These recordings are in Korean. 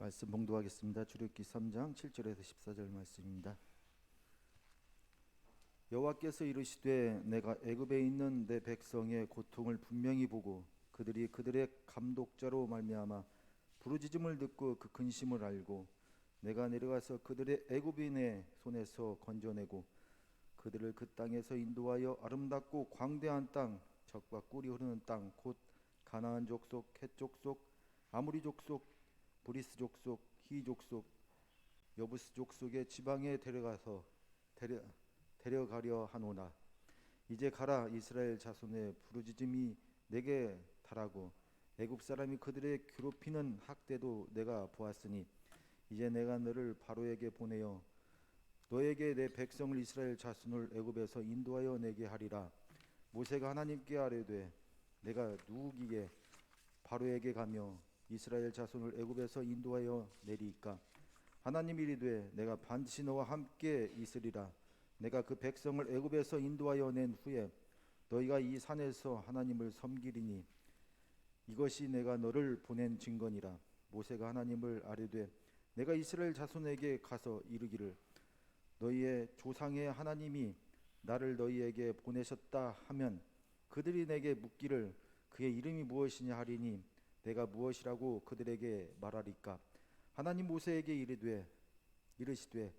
말씀 봉독하겠습니다. 출애굽기 3장 7절에서 14절 말씀입니다. 여호와께서 이르시되 내가 애굽에 있는 내 백성의 고통을 분명히 보고 그들이 그들의 감독자로 말미암아 부르짖음을 듣고 그 근심을 알고 내가 내려가서 그들의 애굽인의 손에서 건져내고 그들을 그 땅에서 인도하여 아름답고 광대한 땅, 젖과 꿀이 흐르는 땅, 곧 가나안 족속, 헷 족속, 아모리 족속, 브리스 족속, 히 족속, 여부스 족속의 지방에 데려가려 하노라. 이제 가라. 이스라엘 자손의 부르짖음이 내게 달하고 애굽 사람이 그들의 괴롭히는 학대도 내가 보았으니 이제 내가 너를 바로에게 보내어 너에게 내 백성을 이스라엘 자손을 애굽에서 인도하여 내게 하리라. 모세가 하나님께 아뢰되 내가 누구기에 바로에게 가며 이스라엘 자손을 애굽에서 인도하여 내리이까? 하나님이 이르되 내가 반드시 너와 함께 있으리라. 내가 그 백성을 애굽에서 인도하여 낸 후에 너희가 이 산에서 하나님을 섬기리니 이것이 내가 너를 보낸 증거니라. 모세가 하나님을 아뢰되 내가 이스라엘 자손에게 가서 이르기를 너희의 조상의 하나님이 나를 너희에게 보내셨다 하면 그들이 내게 묻기를 그의 이름이 무엇이냐 하리니 내가 무엇이라고 그들에게 말하리까? 하나님 모세에게 이르시되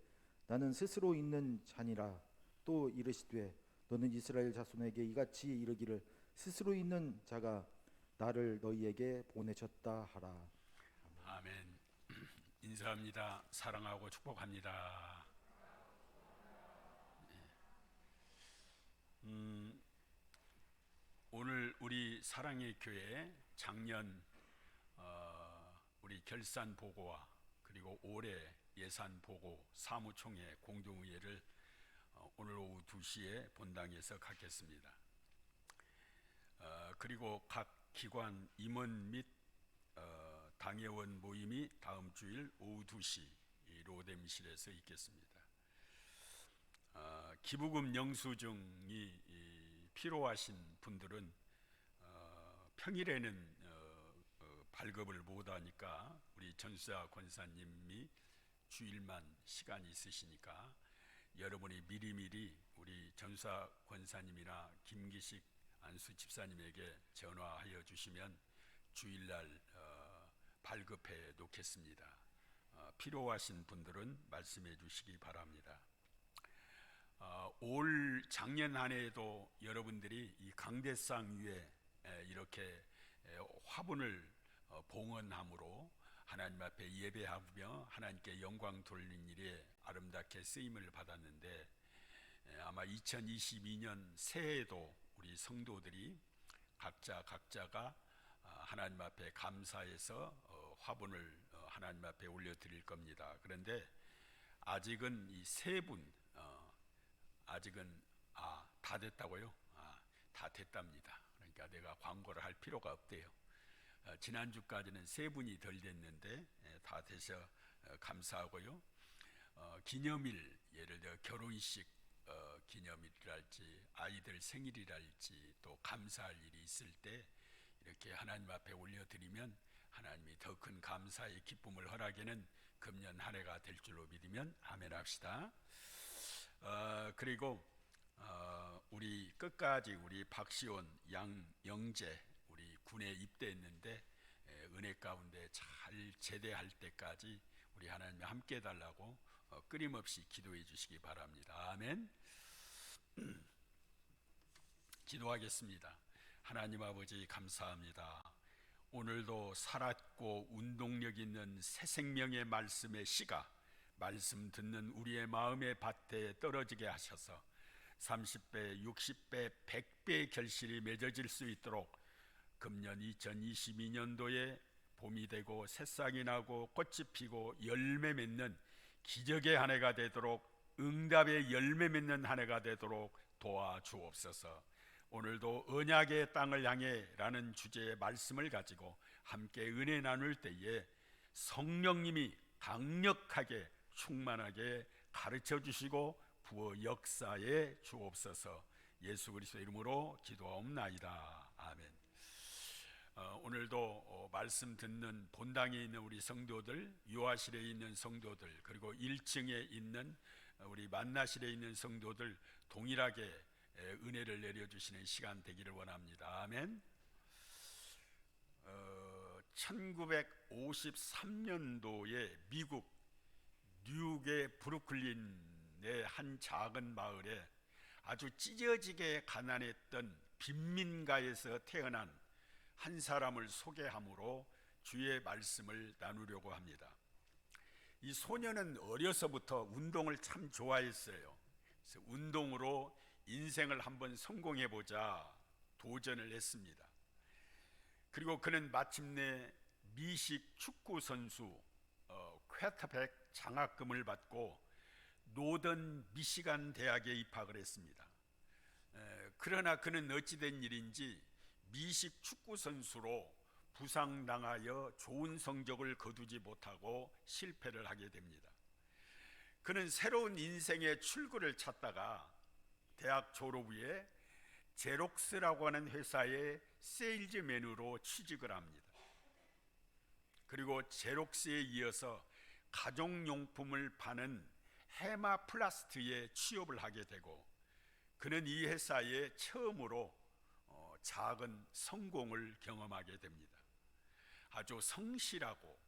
나는 스스로 있는 자니라. 또 이르시되 너는 이스라엘 자손에게 이같이 이르기를 스스로 있는 자가 나를 너희에게 보내셨다 하라. 아멘. 인사합니다. 사랑하고 축복합니다. 오늘 우리 사랑의 교회 작년 우리 결산 보고와 그리고 올해 예산 보고 사무총회 공동의회를 오늘 오후 2시에 본당에서 갖겠습니다. 그리고 각 기관 임원 및 당회원 모임이 다음 주일 오후 2시 로뎀실에서 있겠습니다. 기부금 영수증이 필요하신 분들은 평일에는 발급을 못하니까 우리 전수자 권사님이 주일만 시간이 있으시니까 여러분이 미리미리 우리 전수자 권사님이나 김기식 안수 집사님에게 전화하여 주시면 주일날 발급해 놓겠습니다. 필요하신 분들은 말씀해 주시기 바랍니다. 올 작년 한 해에도 여러분들이 이 강대상 위에 이렇게 화분을 봉헌함으로 하나님 앞에 예배하며 하나님께 영광 돌리는 일에 아름답게 쓰임을 받았는데 아마 2022년 새해에도 우리 성도들이 각자가 하나님 앞에 감사해서 화분을 하나님 앞에 올려드릴 겁니다. 그런데 아직은 이 세 분 아직은 다 됐다고요? 다 됐답니다. 그러니까 내가 광고를 할 필요가 없대요. 지난주까지는 세 분이 덜 됐는데 다 되셔 감사하고요. 기념일, 예를 들어 결혼식 기념일이랄지 아이들 생일이랄지 또 감사할 일이 있을 때 이렇게 하나님 앞에 올려드리면 하나님이 더 큰 감사의 기쁨을 허락하는 금년 한 해가 될 줄로 믿으면 아멘 합시다. 그리고 우리 끝까지 우리 박시온 양영재 우리 군에 입대했는데 은혜 가운데 잘 제대할 때까지 우리 하나님이 함께 해달라고 끊임없이 기도해 주시기 바랍니다. 아멘. 기도하겠습니다. 하나님 아버지 감사합니다. 오늘도 살았고 운동력 있는 새 생명의 말씀의 씨가 말씀 듣는 우리의 마음의 밭에 떨어지게 하셔서 30배, 60배, 100배의 결실이 맺어질 수 있도록 금년 2022년도에 봄이 되고 새싹이 나고 꽃이 피고 열매 맺는 기적의 한 해가 되도록 응답의 열매 맺는 한 해가 되도록 도와주옵소서. 오늘도 언약의 땅을 향해 라는 주제의 말씀을 가지고 함께 은혜 나눌 때에 성령님이 강력하게 충만하게 가르쳐 주시고 부어 역사에 주옵소서. 예수 그리스도 이름으로 기도하옵나이다. 아멘. 오늘도 말씀 듣는 본당에 있는 우리 성도들, 유아실에 있는 성도들, 그리고 1층에 있는 우리 만나실에 있는 성도들 동일하게 은혜를 내려주시는 시간 되기를 원합니다. 아멘. 1953년도에 미국 뉴욕의 브루클린의 한 작은 마을에 아주 찢어지게 가난했던 빈민가에서 태어난 한 사람을 소개함으로 주의 말씀을 나누려고 합니다. 이 소년은 어려서부터 운동을 참 좋아했어요. 그래서 운동으로 인생을 한번 성공해보자 도전을 했습니다. 그리고 그는 마침내 미식 축구 선수 쿼터백 장학금을 받고 노던 미시간 대학에 입학을 했습니다. 그러나 그는 어찌된 일인지 미식 축구 선수로 부상당하여 좋은 성적을 거두지 못하고 실패를 하게 됩니다. 그는 새로운 인생의 출구를 찾다가 대학 졸업 후에 제록스라고 하는 회사의 세일즈맨으로 취직을 합니다. 그리고 제록스에 이어서 가정용품을 파는 헤마플라스트에 취업을 하게 되고, 그는 이 회사에 처음으로 작은 성공을 경험하게 됩니다. 아주 성실하고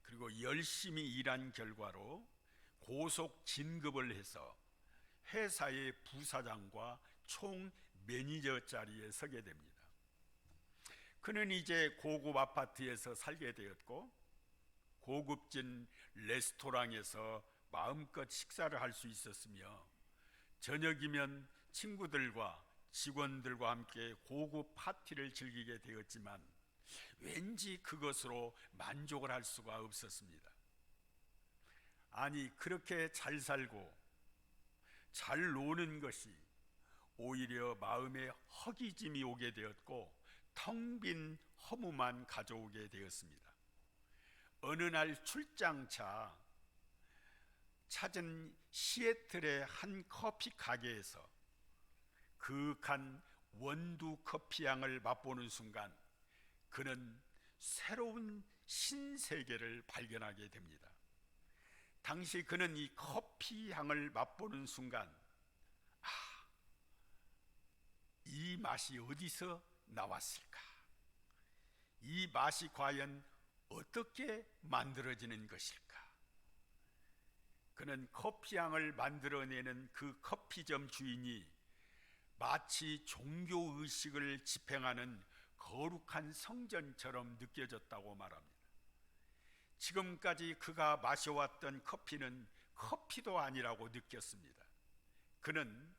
그리고 열심히 일한 결과로 고속 진급을 해서 회사의 부사장과 총 매니저 자리에 서게 됩니다. 그는 이제 고급 아파트에서 살게 되었고, 고급진 레스토랑에서 마음껏 식사를 할 수 있었으며, 저녁이면 친구들과 직원들과 함께 고급 파티를 즐기게 되었지만 왠지 그것으로 만족을 할 수가 없었습니다. 아니, 그렇게 잘 살고 잘 노는 것이 오히려 마음에 허기짐이 오게 되었고 텅 빈 허무만 가져오게 되었습니다. 어느 날 출장차 찾은 시애틀의 한 커피 가게에서 그윽한 원두 커피 향을 맛보는 순간 그는 새로운 신세계를 발견하게 됩니다. 당시 그는 이 커피 향을 맛보는 순간, 이 맛이 어디서 나왔을까? 이 맛이 과연 어떻게 만들어지는 것일까? 그는 커피향을 만들어내는 그 커피점 주인이 마치 종교의식을 집행하는 거룩한 성전처럼 느껴졌다고 말합니다. 지금까지 그가 마셔왔던 커피는 커피도 아니라고 느꼈습니다. 그는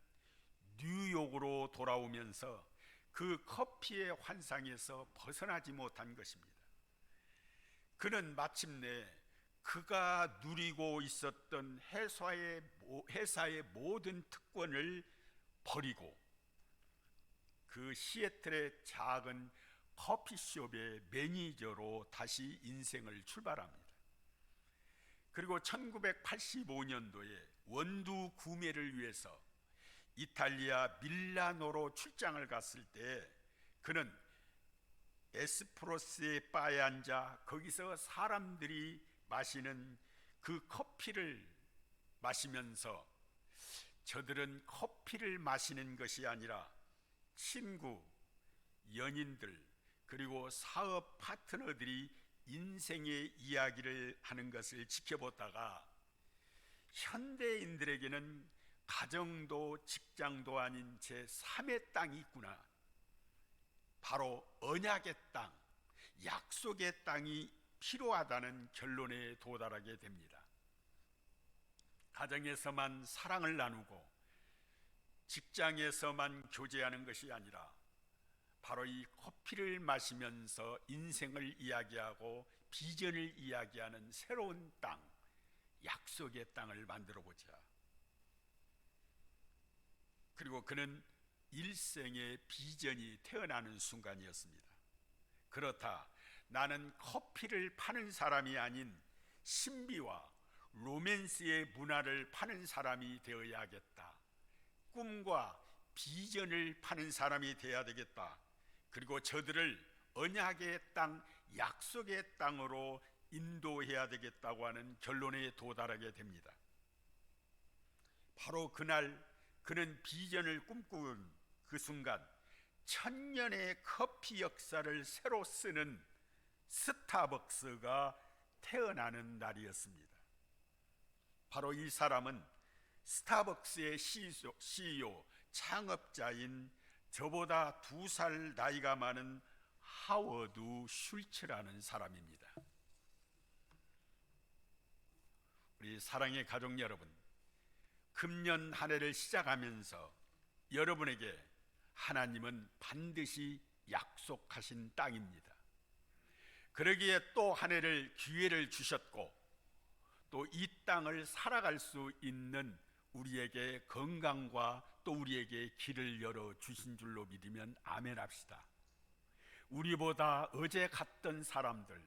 뉴욕으로 돌아오면서 그 커피의 환상에서 벗어나지 못한 것입니다. 그는 마침내 그가 누리고 있었던 회사의 모든 특권을 버리고 그 시애틀의 작은 커피숍의 매니저로 다시 인생을 출발합니다. 그리고 1985년도에 원두 구매를 위해서 이탈리아 밀라노로 출장을 갔을 때 그는 에스프레소의 바에 앉아 거기서 사람들이 마시는 그 커피를 마시면서 저들은 커피를 마시는 것이 아니라 친구, 연인들, 그리고 사업 파트너들이 인생의 이야기를 하는 것을 지켜보다가 현대인들에게는 가정도 직장도 아닌 제3의 땅이 있구나, 바로 언약의 땅, 약속의 땅이 필요하다는 결론에 도달하게 됩니다. 가정에서만 사랑을 나누고 직장에서만 교제하는 것이 아니라 바로 이 커피를 마시면서 인생을 이야기하고 비전을 이야기하는 새로운 땅, 약속의 땅을 만들어 보자. 그리고 그는 일생의 비전이 태어나는 순간이었습니다. 그렇다, 나는 커피를 파는 사람이 아닌 신비와 로맨스의 문화를 파는 사람이 되어야 하겠다. 꿈과 비전을 파는 사람이 되어야 되겠다. 그리고 저들을 언약의 땅, 약속의 땅으로 인도해야 되겠다고 하는 결론에 도달하게 됩니다. 바로 그날 그는 비전을 꿈꾸는 그 순간, 천년의 커피 역사를 새로 쓰는 스타벅스가 태어나는 날이었습니다. 바로 이 사람은 스타벅스의 CEO, 창업자인 저보다 2살 나이가 많은 하워드 슐츠라는 사람입니다. 우리 사랑의 가족 여러분, 금년 한 해를 시작하면서 여러분에게 하나님은 반드시 약속하신 땅입니다. 그러기에 또 한 해를 기회를 주셨고, 또 이 땅을 살아갈 수 있는 우리에게 건강과 또 우리에게 길을 열어 주신 줄로 믿으면 아멘 합시다. 우리보다 어제 갔던 사람들,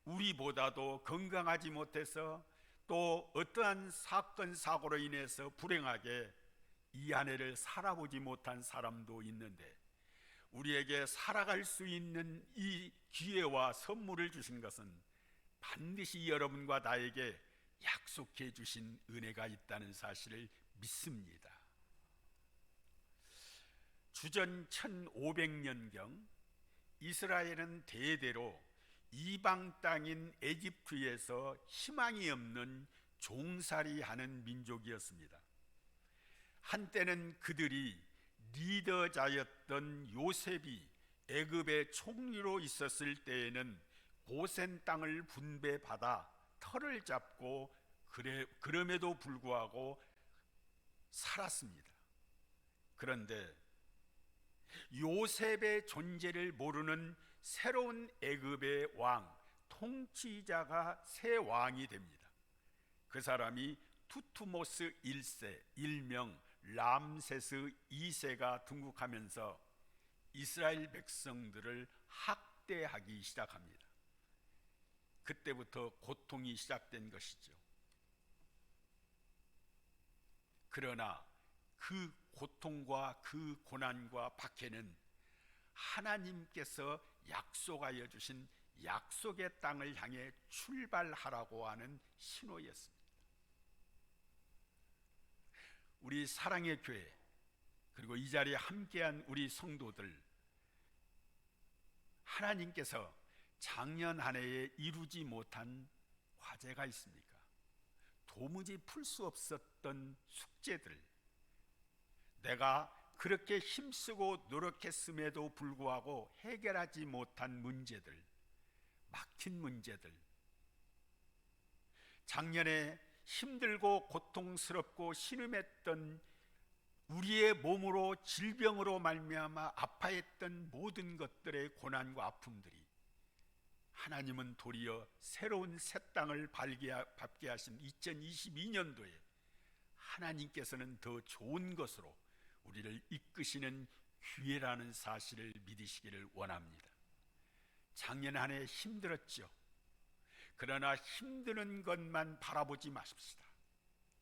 우리보다도 건강하지 못해서 또 어떠한 사건 사고로 인해서 불행하게 이 한 해를 살아보지 못한 사람도 있는데, 우리에게 살아갈 수 있는 이 기회와 선물을 주신 것은 반드시 여러분과 나에게 약속해 주신 은혜가 있다는 사실을 믿습니다. 주전 1500년경 이스라엘은 대대로 이방 땅인 에집트에서 희망이 없는 종살이하는 민족이었습니다. 한때는 그들이 리더자였던 요셉이 애굽의 총리로 있었을 때에는 고센 땅을 분배받아 터를 잡고 그럼에도 불구하고 살았습니다. 그런데 요셉의 존재를 모르는 새로운 애굽의 왕, 통치자가 새 왕이 됩니다. 그 사람이 투투모스 1세, 일명 람세스 2세가 등극하면서 이스라엘 백성들을 학대하기 시작합니다. 그때부터 고통이 시작된 것이죠. 그러나 그 고통과 그 고난과 박해는 하나님께서 약속하여 주신 약속의 땅을 향해 출발하라고 하는 신호였습니다. 우리 사랑의 교회, 그리고 이 자리에 함께한 우리 성도들, 하나님께서 작년 한 해에 이루지 못한 과제가 있습니까? 도무지 풀 수 없었던 숙제들, 내가 그렇게 힘쓰고 노력했음에도 불구하고 해결하지 못한 문제들, 막힌 문제들, 작년에 힘들고 고통스럽고 신음했던 우리의 몸으로 질병으로 말미암아 아파했던 모든 것들의 고난과 아픔들이 하나님은 도리어 새로운 새 땅을 밟게 하신 2022년도에 하나님께서는 더 좋은 것으로 우리를 이끄시는 기회라는 사실을 믿으시기를 원합니다. 작년 한 해 힘들었죠. 그러나 힘드는 것만 바라보지 마십시다.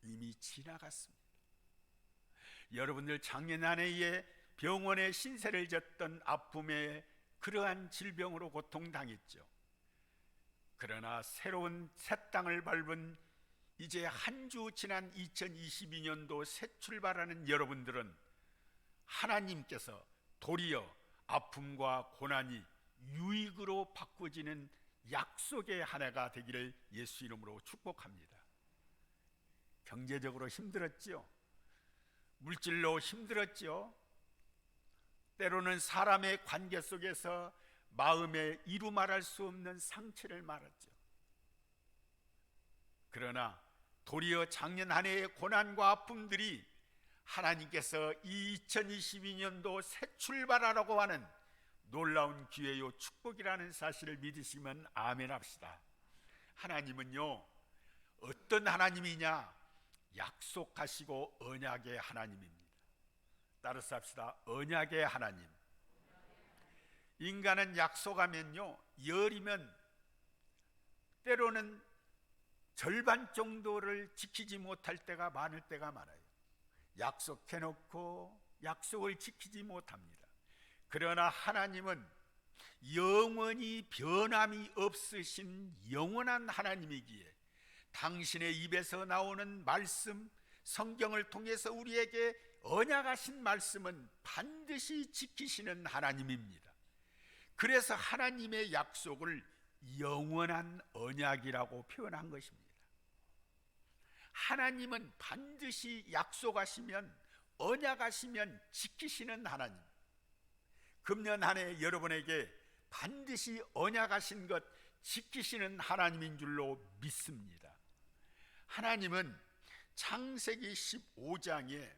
이미 지나갔습니다. 여러분들 작년 한 해에 병원에 신세를 졌던 아픔에 그러한 질병으로 고통당했죠. 그러나 새로운 새 땅을 밟은 이제 한 주 지난 2022년도 새 출발하는 여러분들은 하나님께서 도리어 아픔과 고난이 유익으로 바꿔지는 약속의 한 해가 되기를 예수 이름으로 축복합니다. 경제적으로 힘들었죠. 물질로 힘들었죠. 때로는 사람의 관계 속에서 마음에 이루 말할 수 없는 상처를 말했죠. 그러나 도리어 작년 한 해의 고난과 아픔들이 하나님께서 이 2022년도 새 출발하라고 하는 놀라운 기회요 축복이라는 사실을 믿으시면 아멘 합시다. 하나님은요, 어떤 하나님이냐? 약속하시고 언약의 하나님입니다. 따라서 합시다. 언약의 하나님. 인간은 약속하면요, 열이면 때로는 절반 정도를 지키지 못할 때가 많을 때가 많아요. 약속해놓고 약속을 지키지 못합니다. 그러나 하나님은 영원히 변함이 없으신 영원한 하나님이기에 당신의 입에서 나오는 말씀, 성경을 통해서 우리에게 언약하신 말씀은 반드시 지키시는 하나님입니다. 그래서 하나님의 약속을 영원한 언약이라고 표현한 것입니다. 하나님은 반드시 약속하시면, 언약하시면 지키시는 하나님. 금년 한 해 여러분에게 반드시 언약하신 것 지키시는 하나님인 줄로 믿습니다. 하나님은 창세기 15장에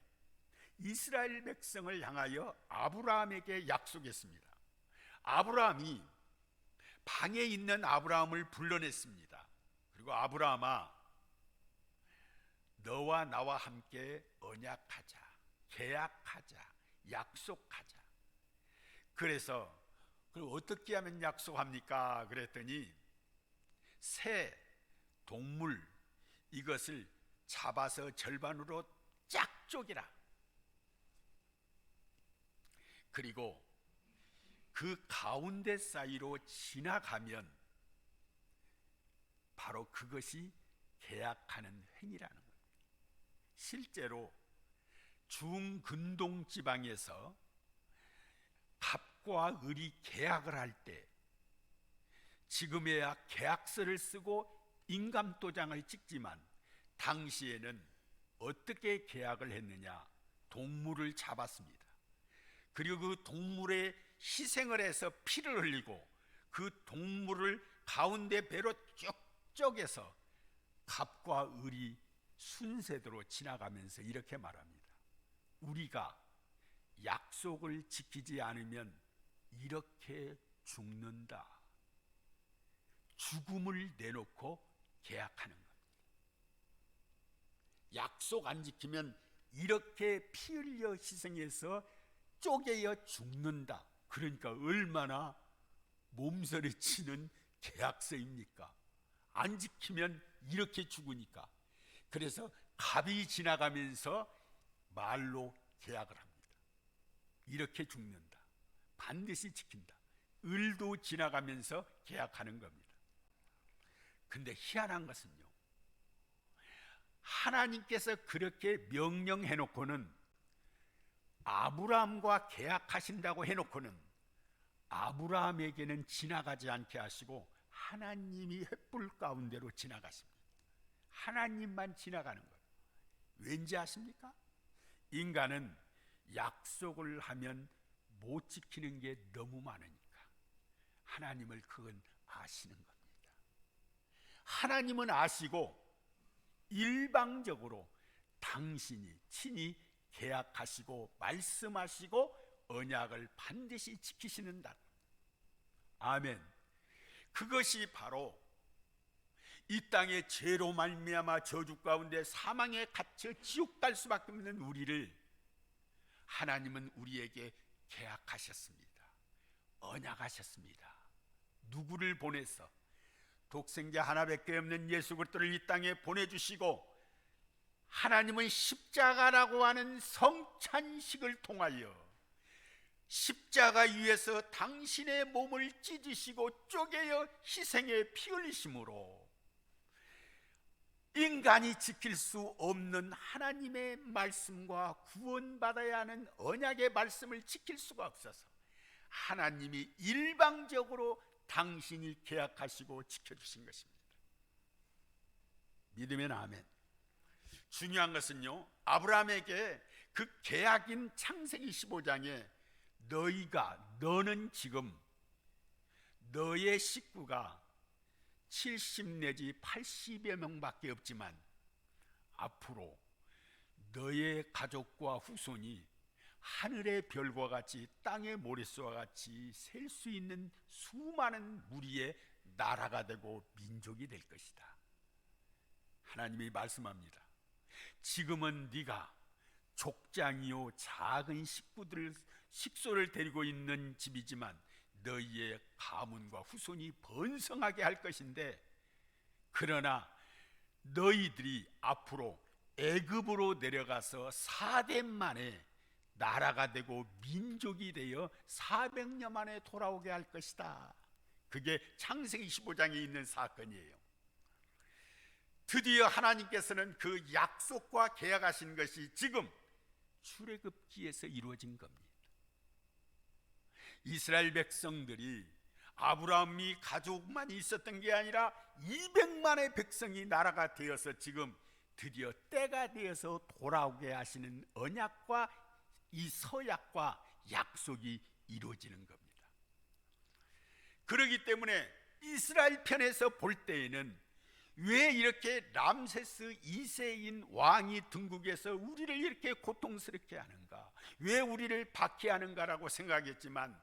이스라엘 백성을 향하여 아브라함에게 약속했습니다. 아브라함이 방에 있는 아브라함을 불러냈습니다. 그리고 아브라함아, 너와 나와 함께 언약하자, 계약하자, 약속하자. 그래서 어떻게 하면 약속합니까? 그랬더니 새, 동물, 이것을 잡아서 절반으로 쫙 쪼개라. 그리고 그 가운데 사이로 지나가면 바로 그것이 계약하는 행위라는 겁니다. 실제로 중근동 지방에서 갑과 을이 계약을 할 때 지금에야 계약서를 쓰고 인감도장을 찍지만 당시에는 어떻게 계약을 했느냐? 동물을 잡았습니다. 그리고 그 동물의 희생을 해서 피를 흘리고 그 동물을 가운데 배로 쭉 쪼개서 갑과 을이 순세대로 지나가면서 이렇게 말합니다. 우리가 약속을 지키지 않으면 이렇게 죽는다. 죽음을 내놓고 계약하는 겁니다. 약속 안 지키면 이렇게 피 흘려 희생해서 쪼개어 죽는다. 그러니까 얼마나 몸서리치는 계약서입니까? 안 지키면 이렇게 죽으니까. 그래서 갑이 지나가면서 말로 계약을 합니다. 이렇게 죽는다. 반드시 지킨다. 을도 지나가면서 계약하는 겁니다. 근데 희한한 것은요, 하나님께서 그렇게 명령해 놓고는, 아브라함과 계약하신다고 해놓고는 아브라함에게는 지나가지 않게 하시고 하나님이 횃불 가운데로 지나가십니다. 하나님만 지나가는 거예요. 왠지 아십니까? 인간은 약속을 하면 못 지키는 게 너무 많으니까 하나님을 그건 아시는 겁니다. 하나님은 아시고 일방적으로 당신이 친히 계약하시고 말씀하시고 언약을 반드시 지키시는다. 아멘. 그것이 바로 이 땅의 죄로 말미암아 저주 가운데 사망에 갇혀 지옥 갈 수밖에 없는 우리를 하나님은 우리에게 계약하셨습니다. 언약하셨습니다. 누구를 보내서 독생자 하나밖에 없는 예수 그리스도를 이 땅에 보내주시고, 하나님은 십자가라고 하는 성찬식을 통하여 십자가 위에서 당신의 몸을 찢으시고 쪼개어 희생에 피 흘리심으로 인간이 지킬 수 없는 하나님의 말씀과 구원받아야 하는 언약의 말씀을 지킬 수가 없어서 하나님이 일방적으로 당신이 계약하시고 지켜주신 것입니다. 믿으면 아멘. 중요한 것은요, 아브라함에게 그 계약인 창세기 15장에 너는 지금 너의 식구가 70 내지 80여 명밖에 없지만 앞으로 너의 가족과 후손이 하늘의 별과 같이 땅의 모래수와 같이 셀 수 있는 수많은 무리의 나라가 되고 민족이 될 것이다. 하나님이 말씀합니다. 지금은 네가 족장이요 작은 식소를 데리고 있는 집이지만 너희의 가문과 후손이 번성하게 할 것인데, 그러나 너희들이 앞으로 애굽으로 내려가서 4대 만에 나라가 되고 민족이 되어 400년 만에 돌아오게 할 것이다. 그게 창세기 15장에 있는 사건이에요. 드디어 하나님께서는 그 약속과 계약하신 것이 지금 출애굽기에서 이루어진 겁니다. 이스라엘 백성들이 아브라함이 가족만 있었던 게 아니라 200만의 백성이 나라가 되어서 지금 드디어 때가 되어서 돌아오게 하시는 언약과 이 서약과 약속이 이루어지는 겁니다. 그렇기 때문에 이스라엘 편에서 볼 때에는 왜 이렇게 람세스 2세인 왕이 등극해서 우리를 이렇게 고통스럽게 하는가, 왜 우리를 박해하는가라고 생각했지만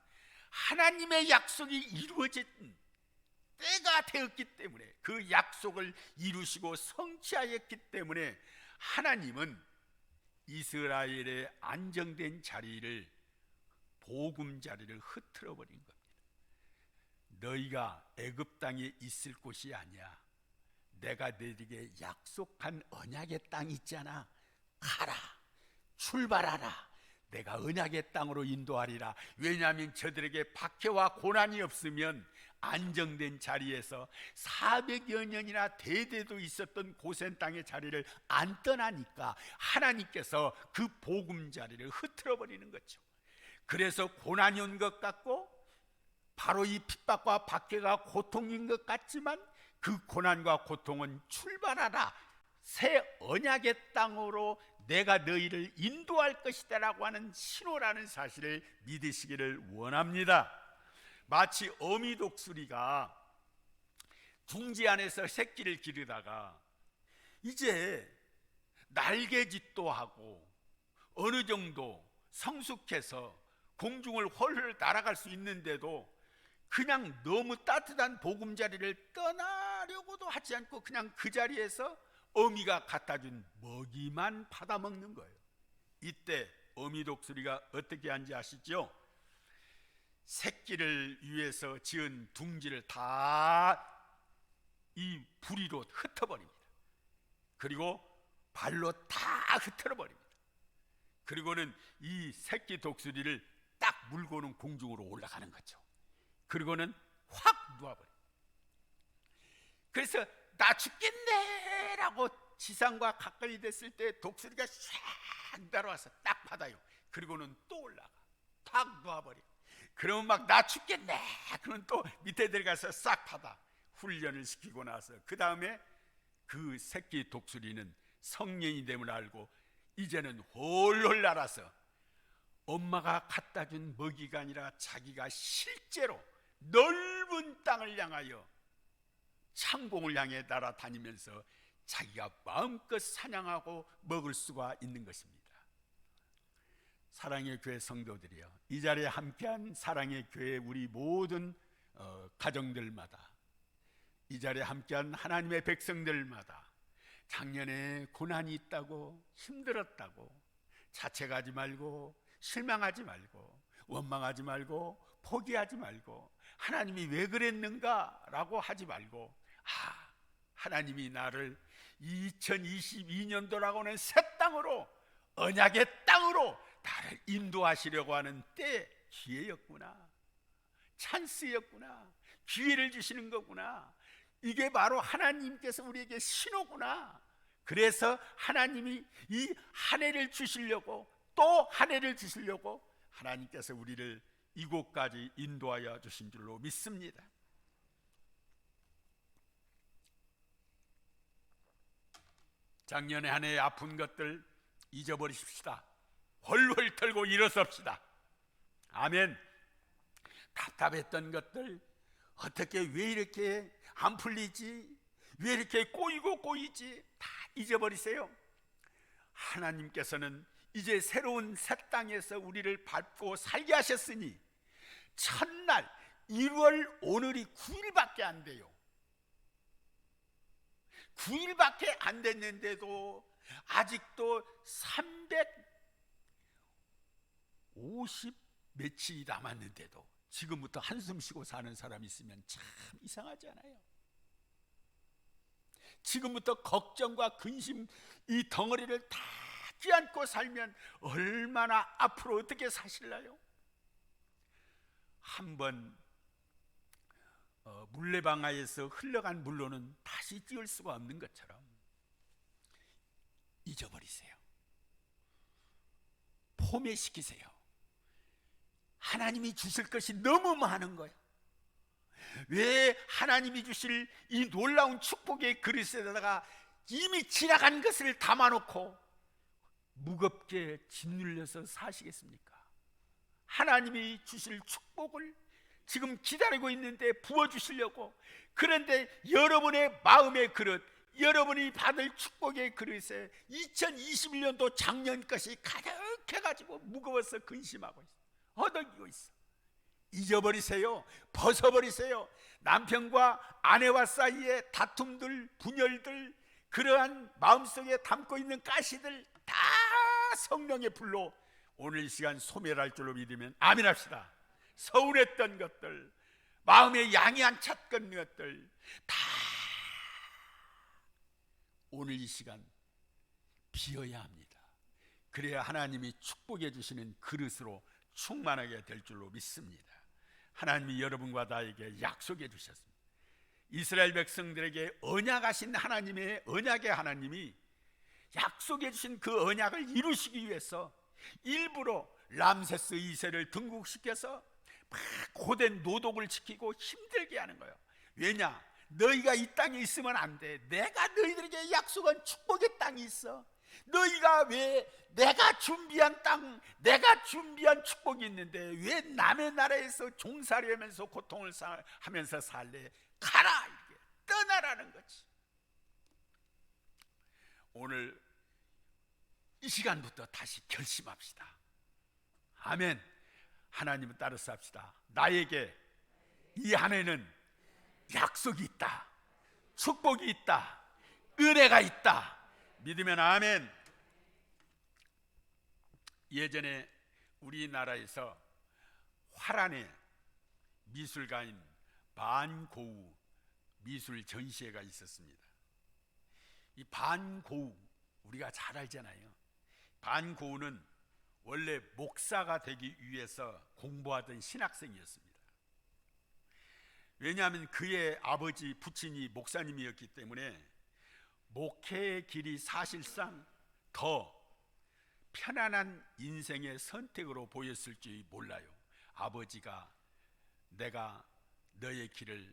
하나님의 약속이 이루어진 때가 되었기 때문에, 그 약속을 이루시고 성취하였기 때문에 하나님은 이스라엘의 안정된 자리를, 복음 자리를 흐트러 버린 겁니다. 너희가 애굽 땅에 있을 곳이 아니야. 내가 너희에게 약속한 언약의 땅이 있잖아. 가라, 출발하라. 내가 언약의 땅으로 인도하리라. 왜냐하면 저들에게 박해와 고난이 없으면 안정된 자리에서 400여 년이나 대대도 있었던 고센 땅의 자리를 안 떠나니까 하나님께서 그 복음 자리를 흐트러 버리는 거죠. 그래서 고난이 온 것 같고 바로 이 핍박과 박해가 고통인 것 같지만 그 고난과 고통은 출발하라, 새 언약의 땅으로 내가 너희를 인도할 것이다 라고 하는 신호라는 사실을 믿으시기를 원합니다. 마치 어미 독수리가 둥지 안에서 새끼를 기르다가 이제 날개짓도 하고 어느 정도 성숙해서 공중을 헐헐 날아갈 수 있는데도 그냥 너무 따뜻한 보금자리를 떠나려고도 하지 않고 그냥 그 자리에서 어미가 갖다 준 먹이만 받아먹는 거예요. 이때 어미 독수리가 어떻게 하는지 아시죠? 새끼를 위해서 지은 둥지를 다 이 부리로 흩어버립니다. 그리고 발로 다 흩어버립니다. 그리고는 이 새끼 독수리를 딱 물고는 공중으로 올라가는 거죠. 그리고는 확 누워버려요. 그래서 나 죽겠네 라고 지상과 가까이 됐을 때 독수리가 샥 날아와서 딱 받아요. 그리고는 또 올라가 탁 누워버려요. 그러면 막 나 죽겠네 그러면 또 밑에 들어가서 싹 받아 훈련을 시키고 나서 그 다음에 그 새끼 독수리는 성년이 됨을 알고 이제는 홀홀 날아서 엄마가 갖다 준 먹이가 아니라 자기가 실제로 넓은 땅을 향하여 창공을 향해 날아다니면서 자기가 마음껏 사냥하고 먹을 수가 있는 것입니다. 사랑의 교회 성도들이여, 이 자리에 함께한 사랑의 교회 우리 모든 가정들마다, 이 자리에 함께한 하나님의 백성들마다 작년에 고난이 있다고, 힘들었다고 자책하지 말고, 실망하지 말고, 원망하지 말고, 포기하지 말고, 하나님이 왜 그랬는가 라고 하지 말고, 하나님이 나를 2022년도라고 하는 새 땅으로, 언약의 땅으로 나를 인도하시려고 하는 때 기회였구나, 찬스였구나, 기회를 주시는 거구나, 이게 바로 하나님께서 우리에게 신호구나. 그래서 하나님이 이 한 해를 주시려고, 또 한 해를 주시려고 하나님께서 우리를 이곳까지 인도하여 주신 줄로 믿습니다. 작년에 한 해 아픈 것들 잊어버리십시다. 헐헐 털고 일어섭시다. 아멘. 답답했던 것들, 어떻게 왜 이렇게 안 풀리지, 왜 이렇게 꼬이지, 다 잊어버리세요. 하나님께서는 이제 새로운 새 땅에서 우리를 밟고 살게 하셨으니 첫날 1월 오늘이 9일밖에 안 돼요. 9일밖에 안 됐는데도 아직도 350 며칠이 남았는데도 지금부터 한숨 쉬고 사는 사람 있으면 참 이상하지 않아요? 지금부터 걱정과 근심 이 덩어리를 다 죽지 않고 살면 얼마나 앞으로 어떻게 사실나요? 한번 물레방아에서 흘러간 물로는 다시 찌울 수가 없는 것처럼 잊어버리세요. 포매시키세요. 하나님이 주실 것이 너무 많은 거예요. 왜 하나님이 주실 이 놀라운 축복의 그릇에다가 이미 지나간 것을 담아놓고 무겁게 짓눌려서 사시겠습니까? 하나님이 주실 축복을 지금 기다리고 있는데 부어주시려고, 그런데 여러분의 마음의 그릇, 여러분이 받을 축복의 그릇에 2021년도 작년 것이 가득해가지고 무거워서 근심하고 있어. 허덕이고 있어. 잊어버리세요. 벗어버리세요. 남편과 아내와 사이에 다툼들, 분열들, 그러한 마음속에 담고 있는 가시들 다 성령의 불로 오늘 이 시간 소멸할 줄로 믿으면 아멘 합시다. 서운했던 것들, 마음에 양이 안 찼던 것들 다 오늘 이 시간 비어야 합니다. 그래야 하나님이 축복해 주시는 그릇으로 충만하게 될 줄로 믿습니다. 하나님이 여러분과 나에게 약속해 주셨습니다. 이스라엘 백성들에게 언약하신 하나님의 언약의 하나님이 약속해 주신 그 언약을 이루시기 위해서 일부러 람세스 2세를 등극시켜서 막 고된 노동을 지키고 힘들게 하는 거예요. 왜냐? 너희가 이 땅에 있으면 안 돼. 내가 너희들에게 약속한 축복의 땅이 있어. 너희가 왜 내가 준비한 땅, 내가 준비한 축복이 있는데 왜 남의 나라에서 종살이하면서 고통을 하면서 살래? 가라! 이렇게 떠나라는 거지. 오늘 이 시간부터 다시 결심합시다. 아멘. 하나님을 따라 삽시다. 나에게 이 한 해는 약속이 있다, 축복이 있다, 은혜가 있다. 믿으면 아멘. 예전에 우리나라에서 화란의 미술가인 반고우 미술 전시회가 있었습니다. 이 반고우 우리가 잘 알잖아요. 반고우는 원래 목사가 되기 위해서 공부하던 신학생이었습니다. 왜냐하면 그의 아버지 부친이 목사님이었기 때문에 목회의 길이 사실상 더 편안한 인생의 선택으로 보였을지 몰라요. 아버지가 내가 너의 길을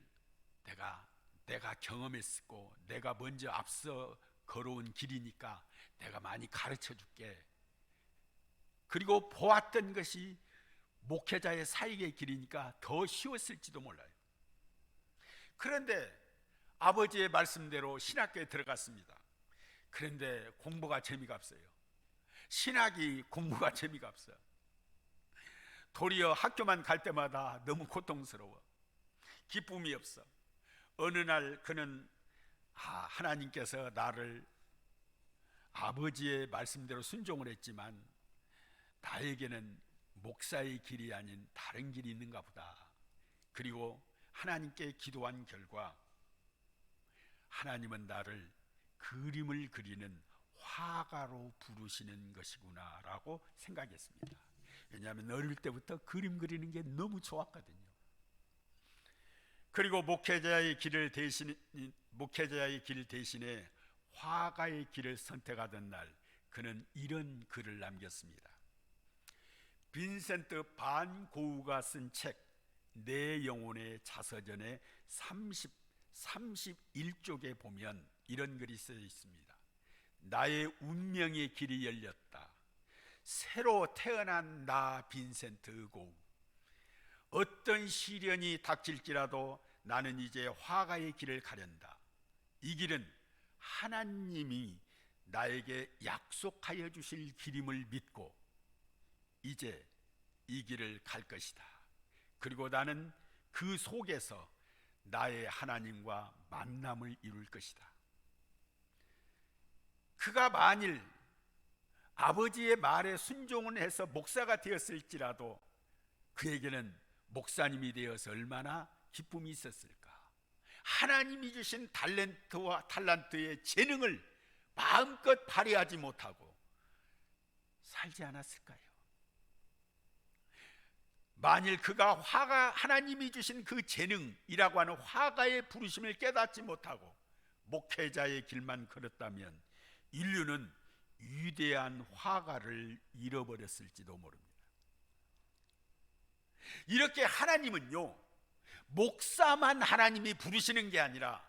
내가 경험했고 내가 먼저 앞서 걸어온 길이니까 내가 많이 가르쳐 줄게. 그리고 보았던 것이 목회자의 사역의 길이니까 더 쉬웠을지도 몰라요. 그런데 아버지의 말씀대로 신학교에 들어갔습니다. 그런데 공부가 재미가 없어요. 신학이 공부가 재미가 없어요. 도리어 학교만 갈 때마다 너무 고통스러워. 기쁨이 없어. 어느 날 그는 하나님께서 나를 아버지의 말씀대로 순종을 했지만 나에게는 목사의 길이 아닌 다른 길이 있는가 보다. 그리고 하나님께 기도한 결과 하나님은 나를 그림을 그리는 화가로 부르시는 것이구나 라고 생각했습니다. 왜냐하면 어릴 때부터 그림 그리는 게 너무 좋았거든요. 그리고 목회자의 길 대신에 화가의 길을 선택하던 날 그는 이런 글을 남겼습니다. 빈센트 반 고우가 쓴 책 내 영혼의 자서전의 31쪽에 보면 이런 글이 쓰여 있습니다. 나의 운명의 길이 열렸다. 새로 태어난 나 빈센트 고우. 어떤 시련이 닥칠지라도 나는 이제 화가의 길을 가련다. 이 길은 하나님이 나에게 약속하여 주실 길임을 믿고 이제 이 길을 갈 것이다. 그리고 나는 그 속에서 나의 하나님과 만남을 이룰 것이다. 그가 만일 아버지의 말에 순종을 해서 목사가 되었을지라도 그에게는 목사님이 되어서 얼마나 기쁨이 있었을까. 하나님이 주신 탈란트의 재능을 마음껏 발휘하지 못하고 살지 않았을까요? 만일 그가 화가, 하나님이 주신 그 재능이라고 하는 화가의 부르심을 깨닫지 못하고 목회자의 길만 걸었다면 인류는 위대한 화가를 잃어버렸을지도 모릅니다. 이렇게 하나님은요, 목사만 하나님이 부르시는 게 아니라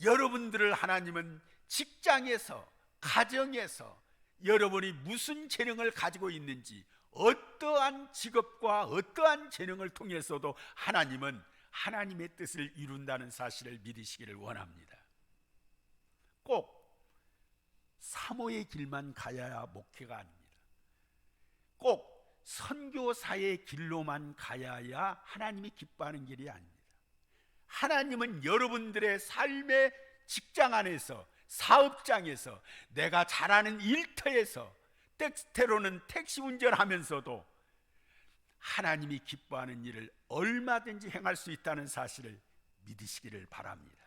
여러분들을 하나님은 직장에서, 가정에서 여러분이 무슨 재능을 가지고 있는지, 어떠한 직업과 어떠한 재능을 통해서도 하나님은 하나님의 뜻을 이룬다는 사실을 믿으시기를 원합니다. 꼭 사모의 길만 가야 목회가 아닙니다. 꼭 선교사의 길로만 가야야 하나님이 기뻐하는 길이 아닙니다. 하나님은 여러분들의 삶의 직장 안에서, 사업장에서, 내가 잘하는 일터에서, 때로는 택시 운전하면서도 하나님이 기뻐하는 일을 얼마든지 행할 수 있다는 사실을 믿으시기를 바랍니다.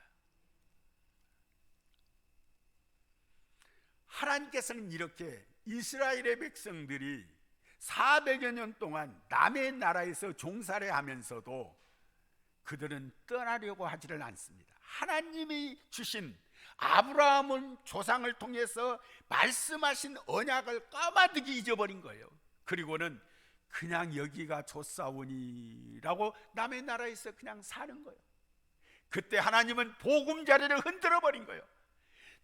하나님께서는 이렇게 이스라엘의 백성들이 400여 년 동안 남의 나라에서 종살이 하면서도 그들은 떠나려고 하지를 않습니다. 하나님이 주신 아브라함은 조상을 통해서 말씀하신 언약을 까마득히 잊어버린 거예요. 그리고는 그냥 여기가 좋사오니라고 남의 나라에서 그냥 사는 거예요. 그때 하나님은 보금자리를 흔들어 버린 거예요.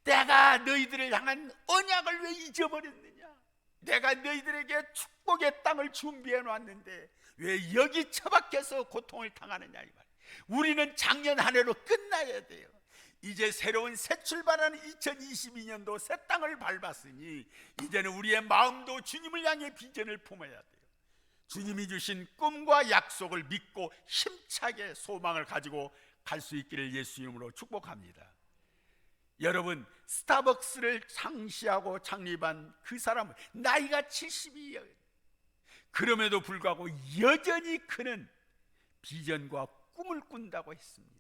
내가 너희들을 향한 언약을 왜 잊어버렸느냐? 내가 너희들에게 축복의 땅을 준비해 놨는데 왜 여기 처박혀서 고통을 당하느냐 이 말이에요. 우리는 작년 한 해로 끝나야 돼요. 이제 새로운 새 출발하는 2022년도 새 땅을 밟았으니 이제는 우리의 마음도 주님을 향해 비전을 품어야 돼요. 주님이 주신 꿈과 약속을 믿고 힘차게 소망을 가지고 갈 수 있기를 예수 이름으로 축복합니다. 여러분, 스타벅스를 창시하고 창립한 그 사람은 나이가 70이에요. 그럼에도 불구하고 여전히 그는 비전과 꿈을 꾼다고 했습니다.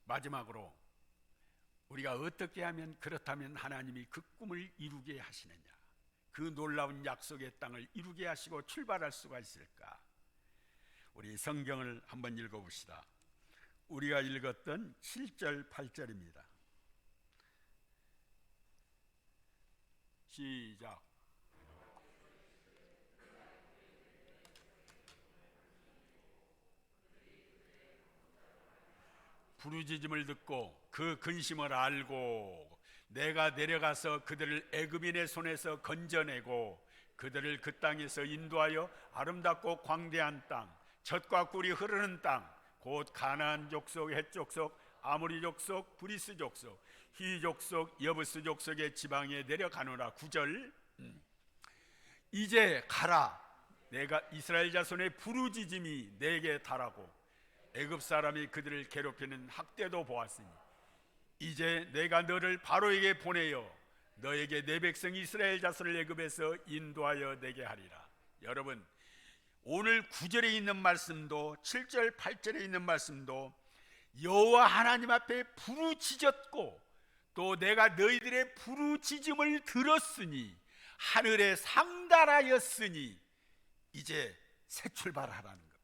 마지막으로 우리가 어떻게 하면 그렇다면 하나님이 그 꿈을 이루게 하시느냐, 그 놀라운 약속의 땅을 이루게 하시고 출발할 수가 있을까? 우리 성경을 한번 읽어봅시다. 우리가 읽었던 7절 8절입니다. 시작. 부르짖음을 듣고 그 근심을 알고 내가 내려가서 그들을 애굽인의 손에서 건져내고 그들을 그 땅에서 인도하여 아름답고 광대한 땅, 젖과 꿀이 흐르는 땅, 곧 가나안 족속, 헷 족속, 아모리 족속, 브리스 족속, 히 족속, 여부스 족속의 지방에 내려가노라. 9절. 이제 가라. 내가 이스라엘 자손의 부르짖음이 내게 달하고 애굽 사람이 그들을 괴롭히는 학대도 보았으니 이제 내가 너를 바로에게 보내어 너에게 내 백성 이스라엘 자손을 애굽에서 인도하여 내게 하리라. 여러분, 오늘 9절에 있는 말씀도 7절 8절에 있는 말씀도 여호와 하나님 앞에 부르짖었고 또 내가 너희들의 부르짖음을 들었으니 하늘에 상달하였으니 이제 새 출발하라는 것,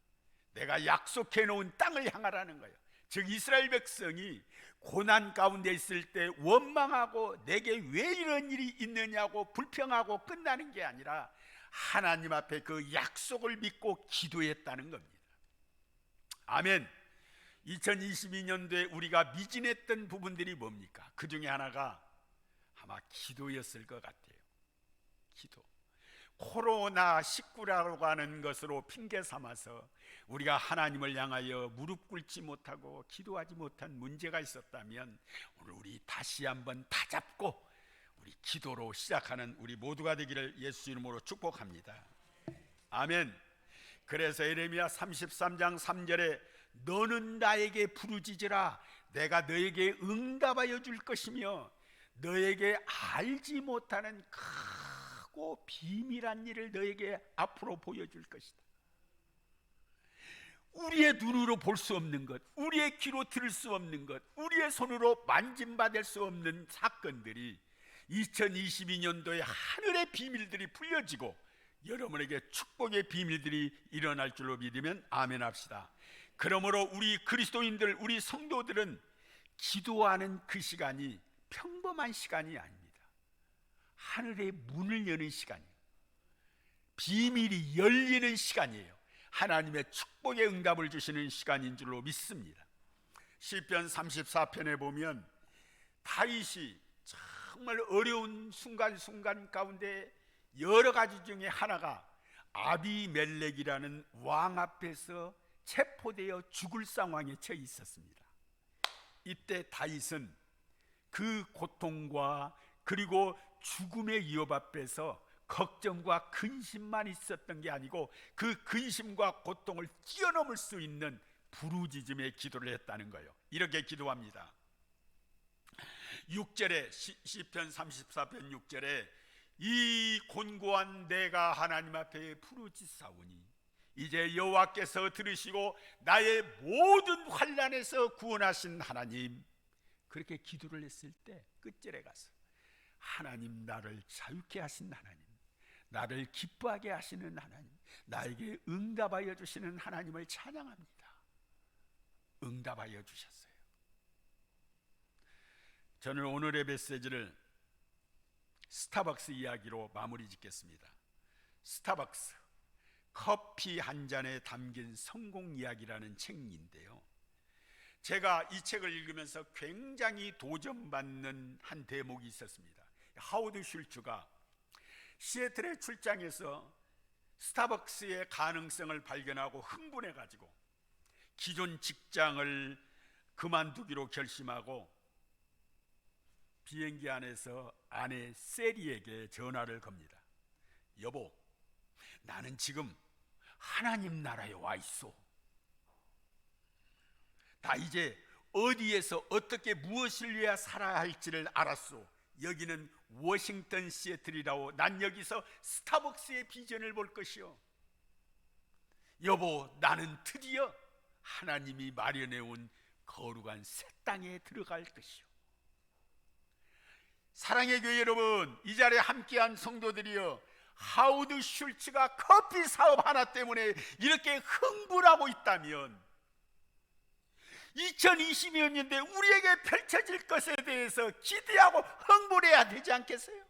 내가 약속해 놓은 땅을 향하라는 거예요. 즉 이스라엘 백성이 고난 가운데 있을 때 원망하고 내게 왜 이런 일이 있느냐고 불평하고 끝나는 게 아니라 하나님 앞에 그 약속을 믿고 기도했다는 겁니다. 아멘. 2022년도에 우리가 미진했던 부분들이 뭡니까? 그 중에 하나가 아마 기도였을 것 같아요. 기도. 코로나19라고 하는 것으로 핑계 삼아서 우리가 하나님을 향하여 무릎 꿇지 못하고 기도하지 못한 문제가 있었다면 오늘 우리 다시 한번 다잡고 우리 기도로 시작하는 우리 모두가 되기를 예수 이름으로 축복합니다. 아멘. 그래서 예레미야 33장 3절에 너는 나에게 부르짖으라 내가 너에게 응답하여 줄 것이며 너에게 알지 못하는 크고 비밀한 일을 너에게 앞으로 보여줄 것이다. 우리의 눈으로 볼 수 없는 것, 우리의 귀로 들을 수 없는 것, 우리의 손으로 만짐받을 수 없는 사건들이 2022년도에 하늘의 비밀들이 풀려지고 여러분에게 축복의 비밀들이 일어날 줄로 믿으면 아멘 합시다. 그러므로 우리 그리스도인들, 우리 성도들은 기도하는 그 시간이 평범한 시간이 아닙니다. 하늘의 문을 여는 시간이에요. 비밀이 열리는 시간이에요. 하나님의 축복의 응답을 주시는 시간인 줄로 믿습니다. 시편 34편에 보면 다윗이 정말 어려운 순간순간 가운데 여러 가지 중에 하나가 아비멜렉이라는 왕 앞에서 체포되어 죽을 상황에 처해 있었습니다. 이때 다윗은 그 고통과 그리고 죽음의 위협 앞에서 걱정과 근심만 있었던 게 아니고 그 근심과 고통을 뛰어넘을 수 있는 부르짖음의 기도를 했다는 거예요. 이렇게 기도합니다. 6절에 시편 34편 6절에 이 곤고한 내가 하나님 앞에 부르짖사오니 이제 여호와께서 들으시고 나의 모든 환난에서 구원하신 하나님, 그렇게 기도를 했을 때 끝절에 가서 하나님, 나를 자유케 하신 하나님, 나를 기뻐하게 하시는 하나님, 나에게 응답하여 주시는 하나님을 찬양합니다. 응답하여 주셨어요. 저는 오늘의 메시지를 스타벅스 이야기로 마무리 짓겠습니다. 스타벅스 커피 한 잔에 담긴 성공 이야기라는 책인데요, 제가 이 책을 읽으면서 굉장히 도전받는 한 대목이 있었습니다. 하워드 슐츠가 시애틀에 출장해서 스타벅스의 가능성을 발견하고 흥분해가지고 기존 직장을 그만두기로 결심하고 비행기 안에서 아내 세리에게 전화를 겁니다. 여보, 나는 지금 하나님 나라에 와 있어. 나 이제 어디에서 어떻게 무엇을 위해 살아야 할지를 알았어. 여기는 워싱턴 시애틀이라고. 난 여기서 스타벅스의 비전을 볼 것이요. 여보, 나는 드디어 하나님이 마련해 온 거룩한 새 땅에 들어갈 것이요. 사랑의 교회 여러분, 이 자리에 함께한 성도들이여, 하워드 슐츠가 커피 사업 하나 때문에 이렇게 흥분하고 있다면 2020년대 우리에게 펼쳐질 것에 대해서 기대하고 흥분해야 되지 않겠어요?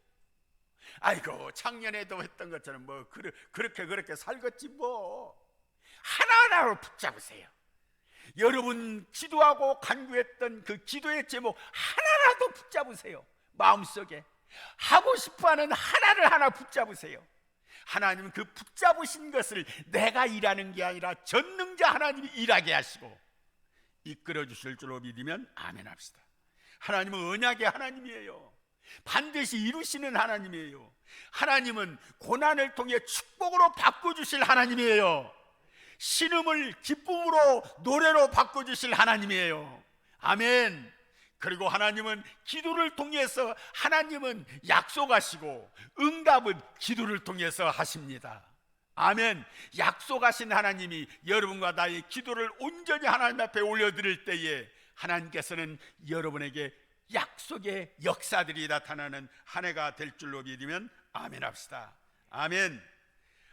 아이고, 작년에도 했던 것처럼 뭐 그렇게 살겠지 뭐. 하나하나로 붙잡으세요. 여러분 기도하고 간구했던 그 기도의 제목 하나라도 붙잡으세요. 마음속에 하고 싶어하는 하나를 하나 붙잡으세요. 하나님은 그 붙잡으신 것을 내가 일하는 게 아니라 전능자 하나님이 일하게 하시고 이끌어 주실 줄로 믿으면 아멘 합시다. 하나님은 언약의 하나님이에요. 반드시 이루시는 하나님이에요. 하나님은 고난을 통해 축복으로 바꿔주실 하나님이에요. 신음을 기쁨으로 노래로 바꿔주실 하나님이에요. 아멘. 그리고 하나님은 기도를 통해서 하나님은 약속하시고 응답은 기도를 통해서 하십니다. 아멘. 약속하신 하나님이 여러분과 나의 기도를 온전히 하나님 앞에 올려드릴 때에 하나님께서는 여러분에게 약속의 역사들이 나타나는 한 해가 될 줄로 믿으면 아멘 합시다. 아멘.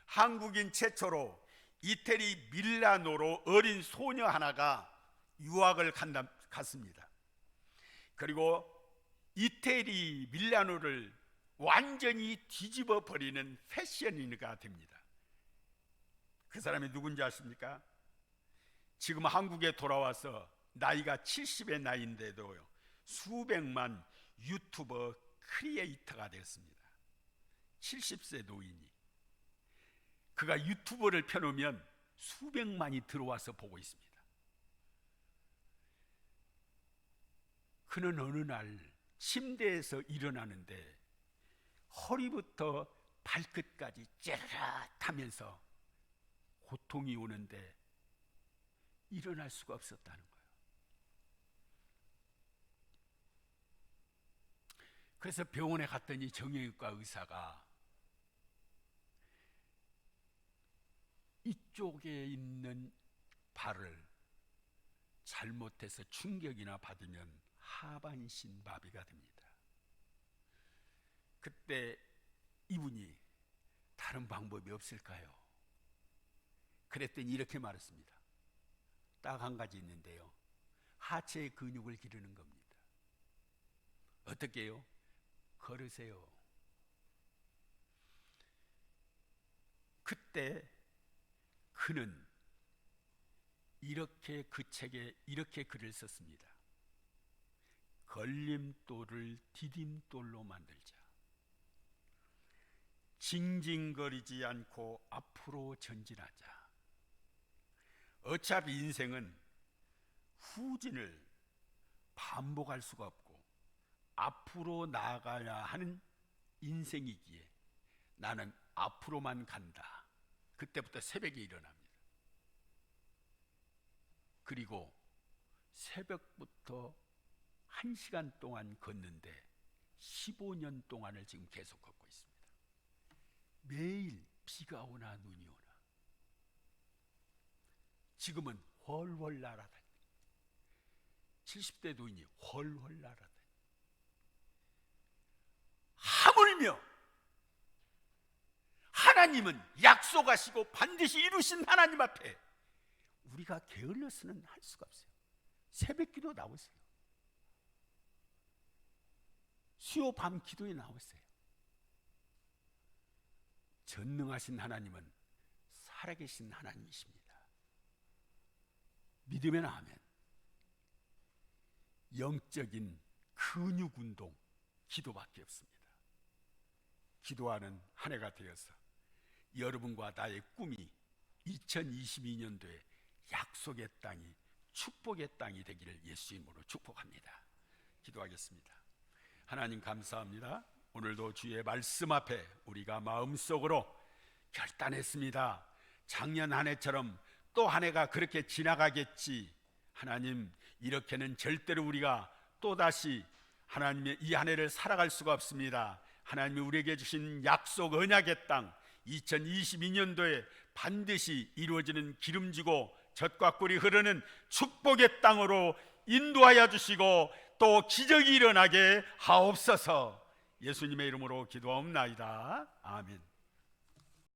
한국인 최초로 이태리 밀라노로 어린 소녀 하나가 유학을 갔습니다. 그리고 이태리 밀라노를 완전히 뒤집어 버리는 패셔니가 됩니다. 그 사람이 누군지 아십니까? 지금 한국에 돌아와서 나이가 70의 나이인데도요, 수백만 유튜버 크리에이터가 되었습니다. 70세 노인이. 그가 유튜버를 펴놓으면 수백만이 들어와서 보고 있습니다. 그는 어느 날 침대에서 일어나는데 허리부터 발끝까지 찌릿하면서 고통이 오는데 일어날 수가 없었다는 거예요. 그래서 병원에 갔더니 정형외과 의사가 이쪽에 있는 발을 잘못해서 충격이나 받으면 하반신마비가 됩니다. 그때 이분이 다른 방법이 없을까요? 그랬더니 이렇게 말했습니다. 딱 한 가지 있는데요, 하체의 근육을 기르는 겁니다. 어떻게 해요? 걸으세요. 그때 그는 이렇게 그 책에 이렇게 글을 썼습니다. 걸림돌을 디딤돌로 만들자. 징징거리지 않고 앞으로 전진하자. 어차피 인생은 후진을 반복할 수가 없고 앞으로 나아가야 하는 인생이기에 나는 앞으로만 간다. 그때부터 새벽에 일어납니다. 그리고 새벽부터 1시간 동안 걷는데 15년 동안을 지금 계속 걷고 있습니다. 매일 비가 오나 눈이 오나. 지금은 훨훨 날아다니. 70대 노인이 훨훨 날아다니. 하물며 하나님은 약속하시고 반드시 이루신 하나님 앞에 우리가 게을러서는 할 수가 없어요. 새벽기도 나오세요. 수요 밤 기도에 나오세요. 전능하신 하나님은 살아계신 하나님이십니다. 믿으면 아멘. 영적인 근육 운동, 기도밖에 없습니다. 기도하는 한 해가 되어서 여러분과 나의 꿈이 2022년도에 약속의 땅이, 축복의 땅이 되기를 예수 이름으로 축복합니다. 기도하겠습니다. 하나님 감사합니다. 오늘도 주의 말씀 앞에 우리가 마음속으로 결단했습니다. 작년 한 해처럼 또 한 해가 그렇게 지나가겠지. 하나님, 이렇게는 절대로 우리가 또다시 하나님의 이 한 해를 살아갈 수가 없습니다. 하나님이 우리에게 주신 약속 언약의 땅 2022년도에 반드시 이루어지는 기름지고 젖과 꿀이 흐르는 축복의 땅으로 인도하여 주시고 또 기적이 일어나게 하옵소서. 예수님의 이름으로 기도하옵나이다. 아멘.